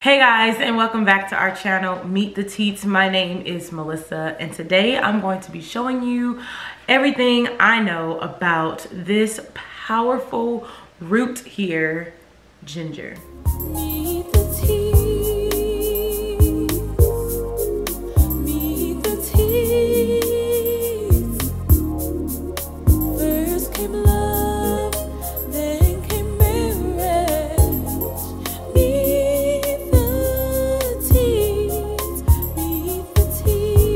Hey guys, and welcome back to our channel, Meet the Teats. My name is Melissa, and today I'm going to be showing you everything I know about this powerful root here, ginger. Meet the Teats. Meet the Teats. First came love, then came marriage. Meet the Teats. Meet the Teats.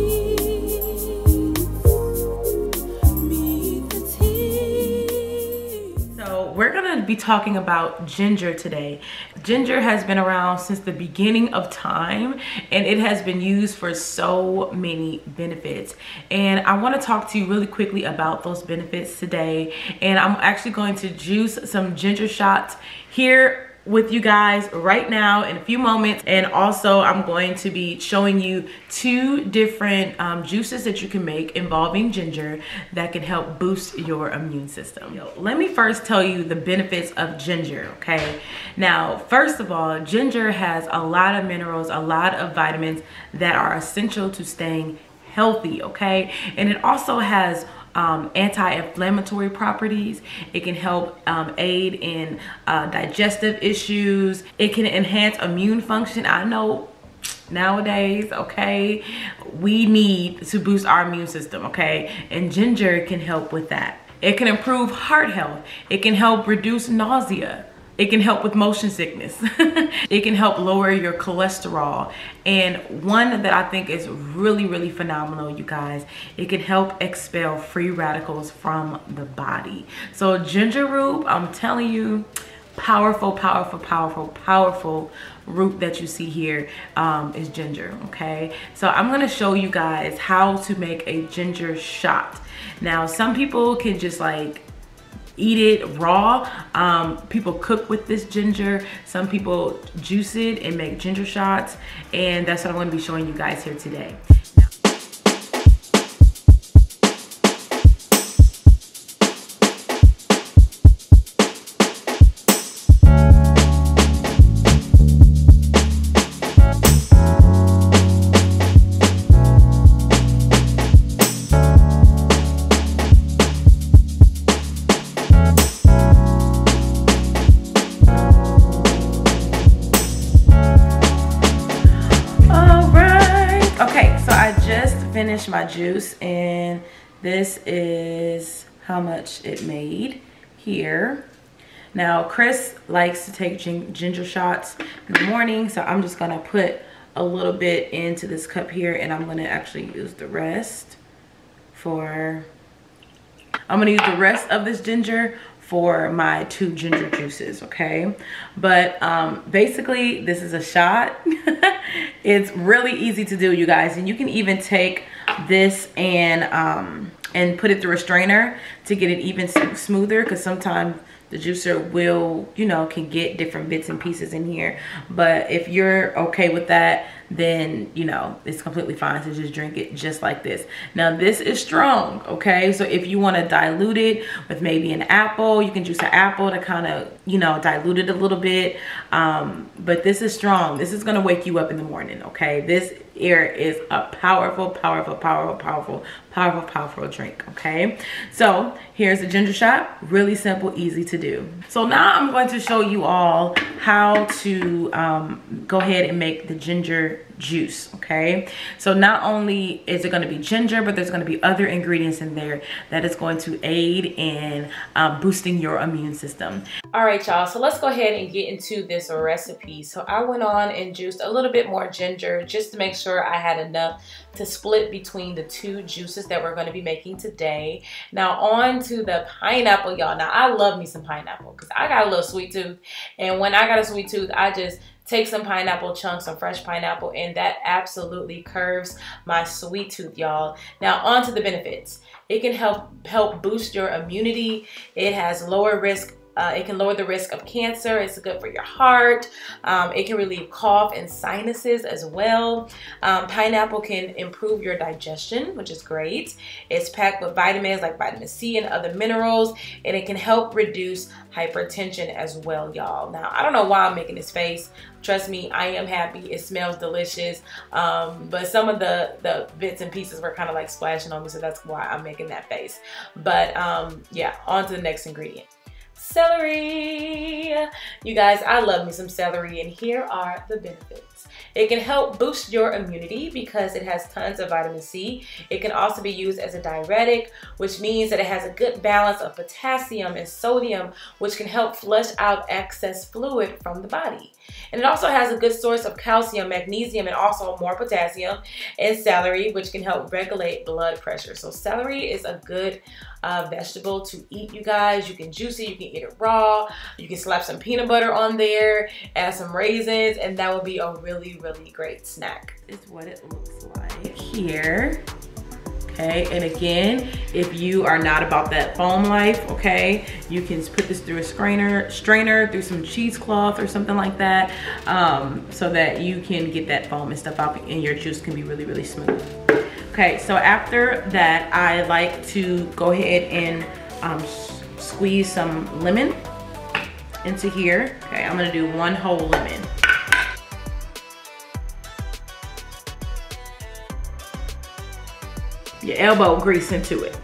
Meet the Teats. So we're gonna be talking about ginger today. Ginger has been around since the beginning of time, and it has been used for so many benefits. And I want to talk to you really quickly about those benefits today. And I'm actually going to juice some ginger shots here with you guys right now in a few moments. And also I'm going to be showing you two different juices that you can make involving ginger that can help boost your immune system. Let me first tell you the benefits of ginger, okay? Now, first of all, ginger has a lot of minerals, a lot of vitamins that are essential to staying healthy, okay? And it also has anti-inflammatory properties. It can help aid in digestive issues. It can enhance immune function. I know nowadays, okay, we need to boost our immune system, okay? And ginger can help with that. It can improve heart health. It can help reduce nausea. It can help with motion sickness. It can help lower your cholesterol. And one that I think is really phenomenal, you guys, it can help expel free radicals from the body. So ginger root, I'm telling you, powerful root that you see here is ginger, okay? So I'm gonna show you guys how to make a ginger shot. Now, some people can just like eat it raw. People cook with this ginger. Some people juice it and make ginger shots, and that's what I'm going to be showing you guys here today. Finished my juice, and this is how much it made here. Now, Chris likes to take ginger shots in the morning, so I'm just gonna put a little bit into this cup here, and I'm gonna actually use the rest of this ginger for my 2 ginger juices, okay? But basically, this is a shot. It's really easy to do, you guys, and you can even take this and put it through a strainer to get it even smoother, because sometimes the juicer will, you know, can get different bits and pieces in here. But if you're okay with that, then, you know, it's completely fine to just drink it just like this. Now, this is strong, okay? So if you want to dilute it with maybe an apple, you can juice an apple to kind of, you know, dilute it a little bit. But this is strong. This is going to wake you up in the morning, okay? This here is a powerful drink, okay? So here's the ginger shot. Really simple, easy to do. So now I'm going to show you all how to go ahead and make the ginger juice, okay? So not only is it going to be ginger, but there's going to be other ingredients in there that is going to aid in boosting your immune system. All right, y'all, so let's go ahead and get into this recipe. So I went on and juiced a little bit more ginger just to make sure I had enough to split between the 2 juices that we're going to be making today. Now on to the pineapple, y'all. Now I love me some pineapple because I got a little sweet tooth, and when I got a sweet tooth, I just take some pineapple chunks, some fresh pineapple, and that absolutely curves my sweet tooth, y'all. Now on to the benefits. It can help boost your immunity. It has lower risk It can lower the risk of cancer. It's good for your heart. It can relieve cough and sinuses as well. Pineapple can improve your digestion, which is great. It's packed with vitamins like vitamin C and other minerals, and it can help reduce hypertension as well, y'all. Now, I don't know why I'm making this face. Trust me, I am happy. It smells delicious. But some of the bits and pieces were kind of like splashing on me, so that's why I'm making that face. But yeah, on to the next ingredient. Celery. You guys, I love me some celery, and here are the benefits. It can help boost your immunity because it has tons of vitamin C. It can also be used as a diuretic, which means that it has a good balance of potassium and sodium, which can help flush out excess fluid from the body. And it also has a good source of calcium, magnesium, and also more potassium in celery, which can help regulate blood pressure. So celery is a good vegetable to eat, you guys. You can juice it, you can eat it raw, you can slap some peanut butter on there, add some raisins, and that would be a really, really great snack. This is what it looks like here. Okay, and again, if you are not about that foam life, okay, you can put this through a strainer through some cheesecloth or something like that, so that you can get that foam and stuff out and your juice can be really, really smooth. Okay, so after that, I like to go ahead and squeeze some lemon into here. Okay, I'm gonna do 1 whole lemon. Your elbow grease into it.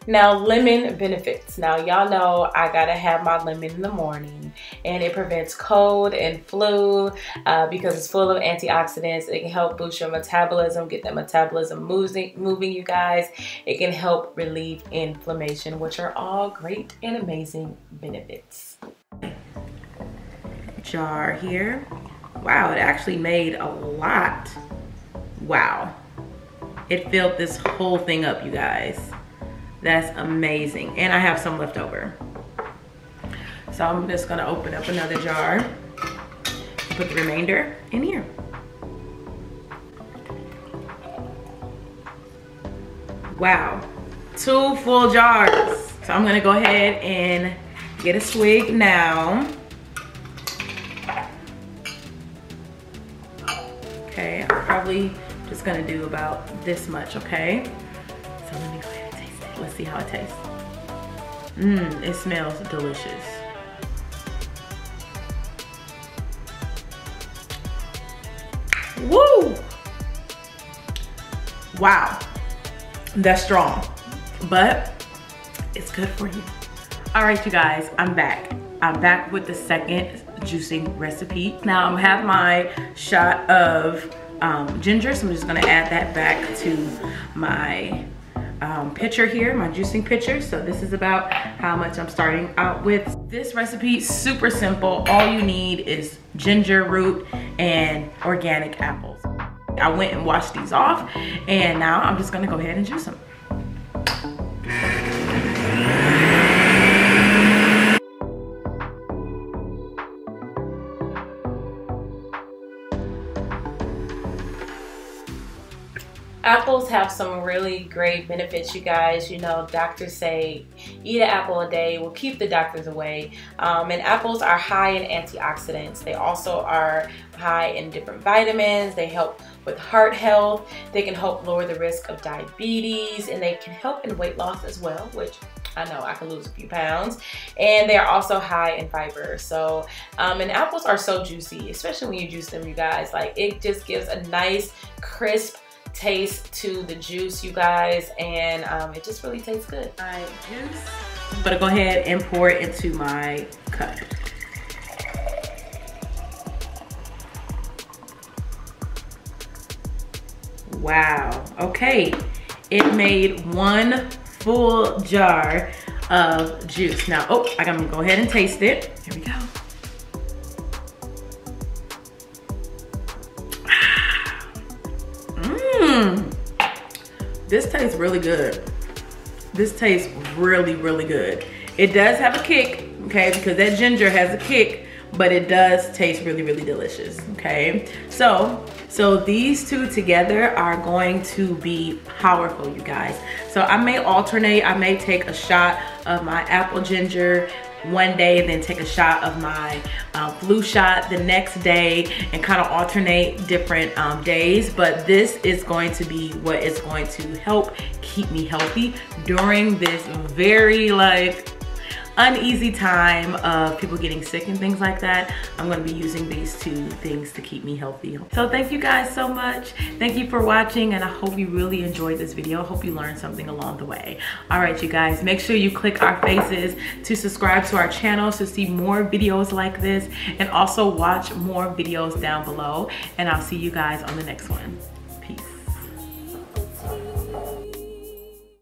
Now, lemon benefits. Now, y'all know I gotta have my lemon in the morning, and it prevents cold and flu because it's full of antioxidants. It can help boost your metabolism, get that metabolism moving, you guys. It can help relieve inflammation, which are all great and amazing benefits. Jar here. Wow, it actually made a lot. Wow. It filled this whole thing up, you guys. That's amazing. And I have some left over. So I'm just gonna open up another jar, put the remainder in here. Wow, 2 full jars. So I'm gonna go ahead and get a swig now. Okay, I'm probably just gonna do about this much, okay? So let me go ahead and taste it. Let's see how it tastes. It smells delicious. Woo! Wow, that's strong, but it's good for you. All right, you guys, I'm back. I'm back with the second juicing recipe. Now I have my shot of ginger, so I'm just gonna add that back to my pitcher here, my juicing pitcher. So this is about how much I'm starting out with. This recipe is super simple. All you need is ginger root and organic apples. I went and washed these off, and now I'm just gonna go ahead and juice them. Apples have some really great benefits, you guys. You know, doctors say eat an apple a day will keep the doctors away. And apples are high in antioxidants. They also are high in different vitamins. They help with heart health. They can help lower the risk of diabetes, and they can help in weight loss as well, which I know I can lose a few pounds. And they are also high in fiber. So, and apples are so juicy, especially when you juice them, you guys. Like, it just gives a nice, crisp taste to the juice, you guys, and it just really tastes good. My juice, I'm gonna go ahead and pour it into my cup. Wow, okay, it made 1 full jar of juice. Now, oh, I'm gonna go ahead and taste it. Here we go. This tastes really good. This tastes really, really good. It does have a kick, okay, because that ginger has a kick, but it does taste really, really delicious, okay? So these two together are going to be powerful, you guys. So I may alternate. I may take a shot of my apple ginger one day, then take a shot of my flu shot the next day, and kind of alternate different days. But this is going to be what is going to help keep me healthy during this very like uneasy time of people getting sick and things like that. I'm gonna be using these two things to keep me healthy. So thank you guys so much. Thank you for watching, and I hope you really enjoyed this video. I hope you learned something along the way. All right, you guys, make sure you click our faces to subscribe to our channel to see more videos like this, and also watch more videos down below. And I'll see you guys on the next one.